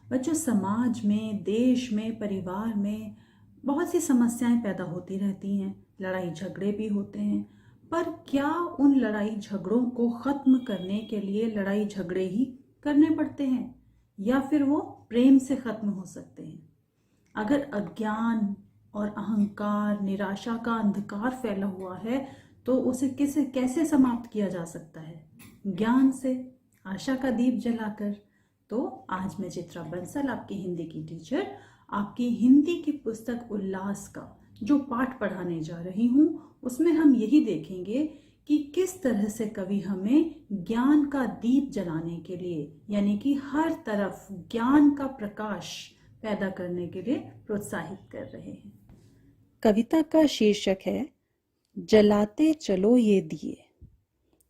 बच्चों, समाज में, देश में, परिवार में बहुत सी समस्याएं पैदा होती रहती हैं, लड़ाई झगड़े भी होते हैं। पर क्या उन लड़ाई झगड़ों को ख़त्म करने के लिए लड़ाई झगड़े ही करने पड़ते हैं, या फिर वो प्रेम से ख़त्म हो सकते हैं? अगर अज्ञान और अहंकार, निराशा का अंधकार फैला हुआ है, तो उसे कैसे समाप्त किया जा सकता है? ज्ञान से, आशा का दीप जलाकर। तो आज मैं चित्रा बंसल, आपकी हिंदी की टीचर, आपकी हिंदी की पुस्तक उल्लास का जो पाठ पढ़ाने जा रही हूँ, उसमें हम यही देखेंगे कि किस तरह से कवि हमें ज्ञान का दीप जलाने के लिए, यानी कि हर तरफ ज्ञान का प्रकाश पैदा करने के लिए प्रोत्साहित कर रहे हैं। कविता का शीर्षक है जलाते चलो ये दिए।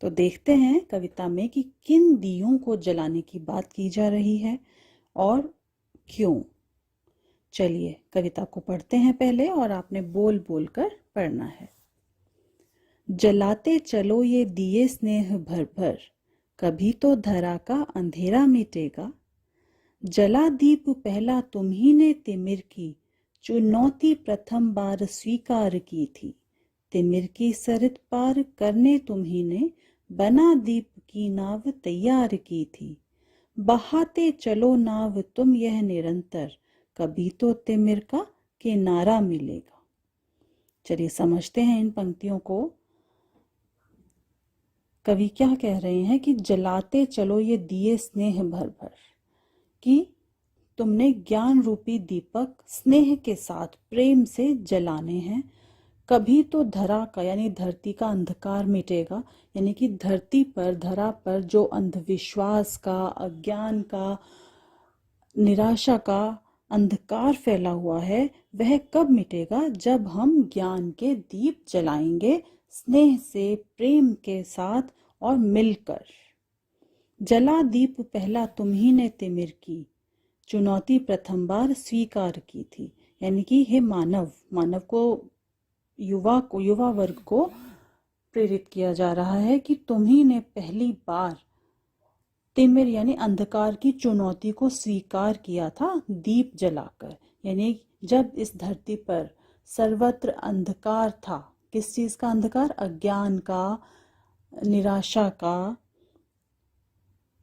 तो देखते हैं कविता में कि किन दियों को जलाने की बात की जा रही है और क्यों। चलिए कविता को पढ़ते हैं पहले, और आपने बोल बोल कर पढ़ना है। जलाते चलो ये दिए स्नेह भर भर, कभी तो धरा का अंधेरा मिटेगा। जला दीप पहला तुम्ही ने तिमिर की, चुनौती प्रथम बार स्वीकार की थी। तिमिर की सरित पार करने तुम्ही ने, बना दीप की नाव तैयार की थी। बहाते चलो नाव तुम यह निरंतर, कभी तो तिमिर का किनारा मिलेगा। चलिए समझते हैं इन पंक्तियों को। कवि क्या कह रहे हैं कि जलाते चलो ये दिए स्नेह भर भर, कि तुमने ज्ञान रूपी दीपक स्नेह के साथ प्रेम से जलाने हैं। कभी तो धरा का यानी धरती का अंधकार मिटेगा, यानी कि धरती पर, धरा पर जो अंधविश्वास का, अज्ञान का, निराशा का अंधकार फैला हुआ है, वह कब मिटेगा? जब हम ज्ञान के दीप जलाएंगे, स्नेह से, प्रेम के साथ और मिलकर। जला दीप पहला तुम्ही ने तिमिर की, चुनौती प्रथम बार स्वीकार की थी। यानी कि हे मानव को, युवा वर्ग को प्रेरित किया जा रहा है कि तुम्ही ने पहली बार तिमिर यानी अंधकार की चुनौती को स्वीकार किया था दीप जलाकर। यानी जब इस धरती पर सर्वत्र अंधकार था, किस चीज का अंधकार? अज्ञान का, निराशा का,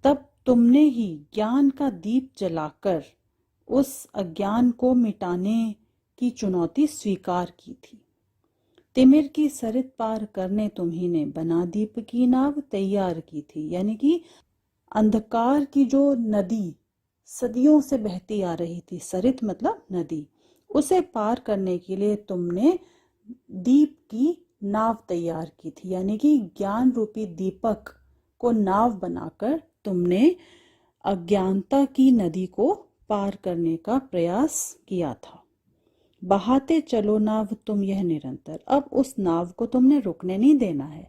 तब तुमने ही ज्ञान का दीप जलाकर उस अज्ञान को मिटाने की चुनौती स्वीकार की थी। तिमिर की सरित पार करने तुम्ही ने, बना दीप की नाव तैयार की थी। यानी कि अंधकार की जो नदी सदियों से बहती आ रही थी, सरित मतलब नदी, उसे पार करने के लिए तुमने दीप की नाव तैयार की थी। यानी कि ज्ञान रूपी दीपक को नाव बनाकर तुमने अज्ञानता की नदी को पार करने का प्रयास किया था। बहाते चलो नाव तुम यह निरंतर, अब उस नाव को तुमने रुकने नहीं देना है।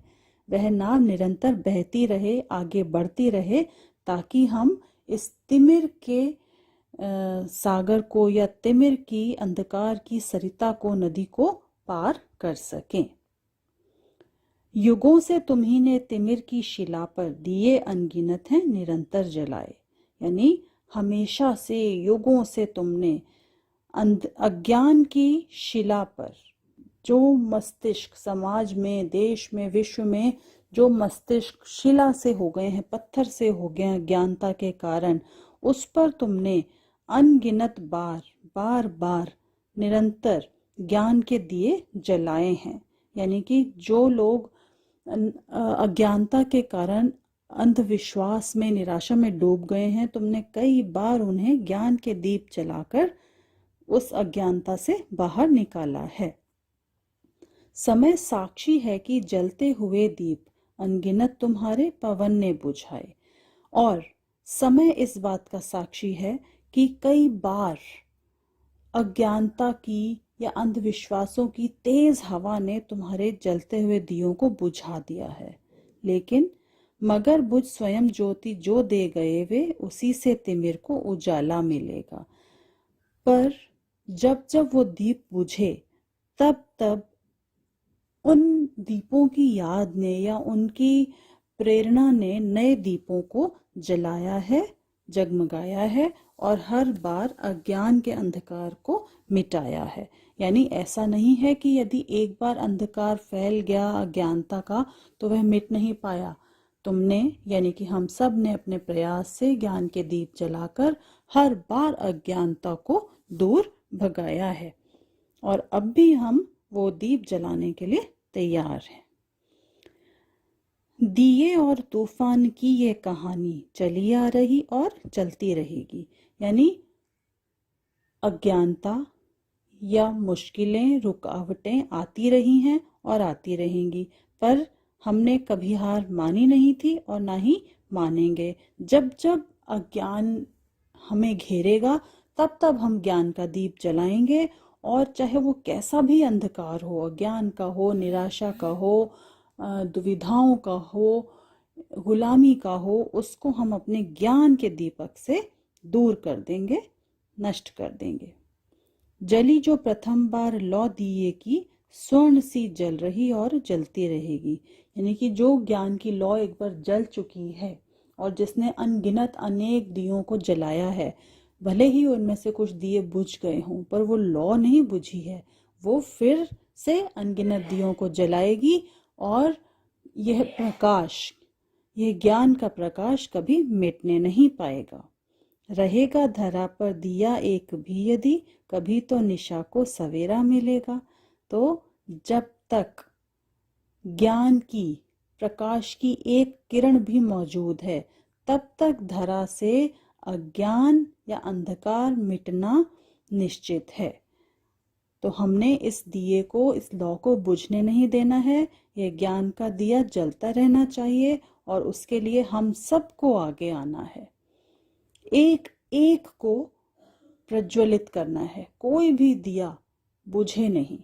वह नाव निरंतर बहती रहे, आगे बढ़ती रहे, ताकि हम इस तिमिर के सागर को, या तिमिर की अंधकार की सरिता को, नदी को पार कर सकें। युगों से तुम्ही ने तिमिर की शिला पर दिए अनगिनत हैं निरंतर जलाए। यानी हमेशा से, युगों से तुमने अज्ञान की शिला पर, जो मस्तिष्क समाज में, देश में, विश्व में जो मस्तिष्क शिला से हो गए हैं, पत्थर से हो गए हैं ज्ञानता के कारण, उस पर तुमने अनगिनत बार बार निरंतर ज्ञान के दिए जलाए हैं। यानी कि जो लोग अज्ञानता के कारण अंधविश्वास में, निराशा में डूब गए हैं, तुमने कई बार उन्हें ज्ञान के दीप जलाकर उस अज्ञानता से बाहर निकाला है। समय साक्षी है कि जलते हुए दीप अनगिनत तुम्हारे पवन ने बुझाए। और समय इस बात का साक्षी है कि कई बार अज्ञानता की या अंधविश्वासों की तेज हवा ने तुम्हारे जलते हुए दियों को बुझा दिया है। लेकिन मगर बुझ स्वयं ज्योति जो दे गए वे, उसी से तिमिर को उजाला मिलेगा। पर जब जब वो दीप बुझे, तब तब उन दीपों की याद ने या उनकी प्रेरणा ने नए दीपों को जलाया है, जगमगाया है और हर बार अज्ञान के अंधकार को मिटाया है। यानी ऐसा नहीं है कि यदि एक बार अंधकार फैल गया अज्ञानता का तो वह मिट नहीं पाया। तुमने यानी कि हम सब ने अपने प्रयास से ज्ञान के दीप जलाकर हर बार अज्ञानता को दूर भगाया है और अब भी हम वो दीप जलाने के लिए तैयार हैं। दिए और तूफान की ये कहानी चली आ रही और चलती रहेगी। यानी अज्ञानता या मुश्किलें, रुकावटें आती रही हैं और आती रहेंगी, पर हमने कभी हार मानी नहीं थी और ना ही मानेंगे। जब जब अज्ञान हमें घेरेगा तब तब हम ज्ञान का दीप जलाएंगे, और चाहे वो कैसा भी अंधकार हो, अज्ञान का हो, निराशा का हो, दुविधाओं का हो, गुलामी का हो, उसको हम अपने ज्ञान के दीपक से दूर कर देंगे, नष्ट कर देंगे। जली जो प्रथम बार लौ दिए की, स्वर्ण सी जल रही और जलती रहेगी। यानी कि जो ज्ञान की लौ एक बार जल चुकी है और जिसने अनगिनत अनेक दियों को जलाया है, भले ही उनमें से कुछ दिए बुझ गए हों, पर वो लौ नहीं बुझी है, वो फिर से अनगिनत दियों को जलाएगी और यह प्रकाश, यह ज्ञान का प्रकाश कभी मिटने नहीं पाएगा। रहेगा धरा पर दिया एक भी यदि, कभी तो निशा को सवेरा मिलेगा। तो जब तक ज्ञान की, प्रकाश की एक किरण भी मौजूद है, तब तक धरा से अज्ञान या अंधकार मिटना निश्चित है। तो हमने इस दिए को, इस लौ को बुझने नहीं देना है। यह ज्ञान का दिया जलता रहना चाहिए और उसके लिए हम सबको आगे आना है, एक एक को प्रज्वलित करना है। कोई भी दिया बुझे नहीं,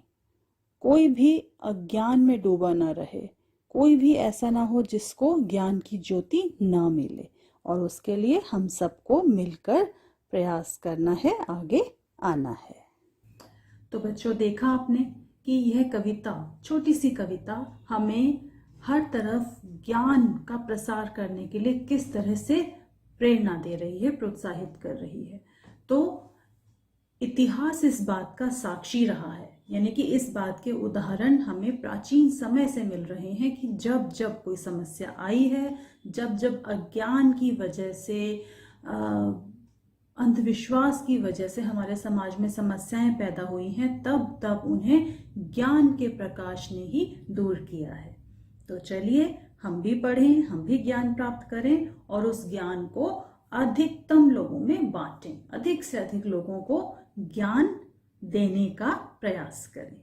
कोई भी अज्ञान में डूबा ना रहे, कोई भी ऐसा ना हो जिसको ज्ञान की ज्योति ना मिले, और उसके लिए हम सबको मिलकर प्रयास करना है, आगे आना है। तो बच्चों, देखा आपने कि यह कविता, छोटी सी कविता, हमें हर तरफ ज्ञान का प्रसार करने के लिए किस तरह से प्रेरणा दे रही है, प्रोत्साहित कर रही है। तो इतिहास इस बात का साक्षी रहा है, यानी कि इस बात के उदाहरण हमें प्राचीन समय से मिल रहे हैं कि जब जब कोई समस्या आई है, जब जब अज्ञान की वजह से, अंधविश्वास की वजह से हमारे समाज में समस्याएं पैदा हुई हैं, तब तब उन्हें ज्ञान के प्रकाश ने ही दूर किया है। तो चलिए हम भी पढ़ें, हम भी ज्ञान प्राप्त करें और उस ज्ञान को अधिकतम लोगों में बांटें, अधिक से अधिक लोगों को ज्ञान देने का प्रयास करें।